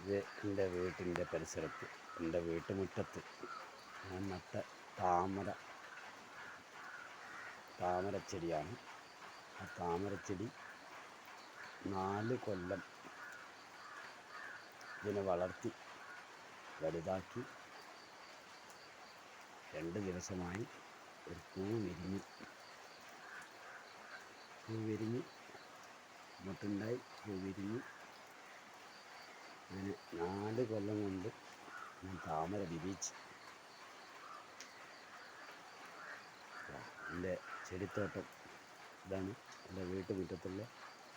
ഇത് എൻ്റെ വീട്ടിൻ്റെ പരിസരത്ത്, എൻ്റെ വീട്ടുമുറ്റത്ത് ഞാൻ നട്ട താമരച്ചെടിയാണ്. ആ താമരച്ചെടി 4 കൊല്ലം ഇതിനെ വളർത്തി വലുതാക്കി 2 ദിവസമായി ഒരു പൂ വിരിഞ്ഞ് മുട്ടുണ്ടായി, പൂ വിരിഞ്ഞ്. അങ്ങനെ 4 കൊല്ലം കൊണ്ട് ഞാൻ താമര വിരിയിച്ച്. എൻ്റെ ചെടിത്തോട്ടം ഇതാണ്. എൻ്റെ വീട്ടുമുറ്റത്തുള്ള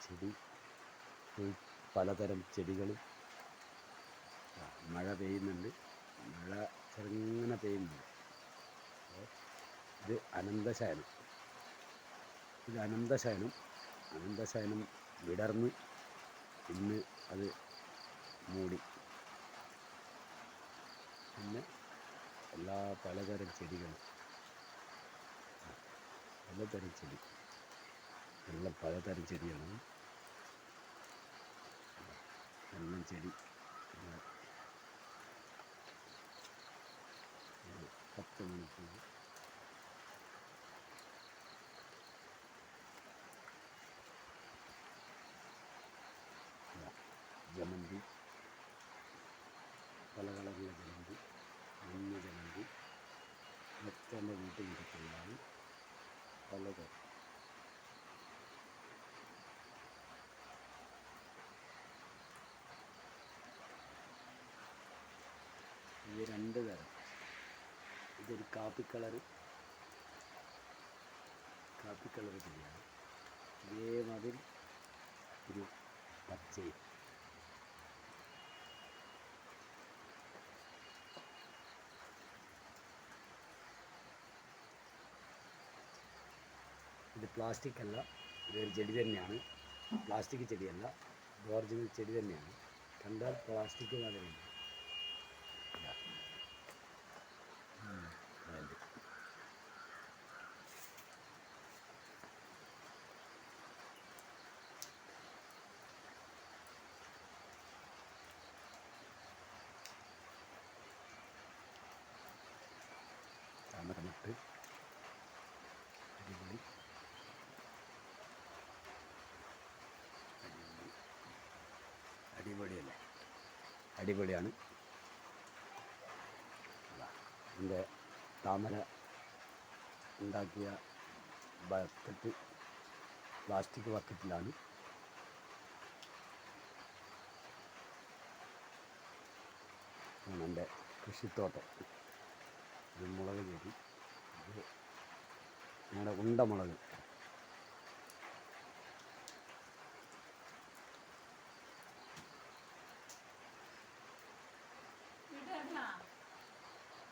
ചെടി, പലതരം ചെടികളും. മഴ പെയ്യുന്നുണ്ട്, മഴ ചെറുങ്ങനെ പെയ്യുന്നുണ്ട്. ഇത് അനന്തശയനം വിടർന്ന് ഇന്ന് അത് മൂടി. പിന്നെ പലതരം ചെടികൾ, പലതരം ചെടിയാണ്. എല്ലാം ചെടി 10 മണിക്കൂർ ജമന്തി, പല കളറിലുള്ള ജമന്തി, മഞ്ഞ ജമന്തി, ഒക്കെ എൻ്റെ വീട്ടിൽ കിട്ടുന്നതാണ്. പലതരം ഇത് 2 തരം. ഇതൊരു കാപ്പി കളർ ചെടിയാണ്. ഇതേമാതിരി ഒരു പച്ചയും. ഇത് പ്ലാസ്റ്റിക് അല്ല, ഇതൊരു ചെടി തന്നെയാണ്. പ്ലാസ്റ്റിക് ചെടിയല്ല, ഒറിജിനൽ ചെടി തന്നെയാണ്. കണ്ടാൽ പ്ലാസ്റ്റിക് മാതിരിയുണ്ട്. താമരമട്ട് അടിപൊളിയാണ്. എൻ്റെ താമര ഉണ്ടാക്കിയ ബക്കറ്റ് പ്ലാസ്റ്റിക് ബക്കറ്റിലാണ്. എൻ്റെ കൃഷിത്തോട്ടം. ഇത് മുളക് ചെടി, ഇത് ഞങ്ങളുടെ ഉണ്ടമുളക്.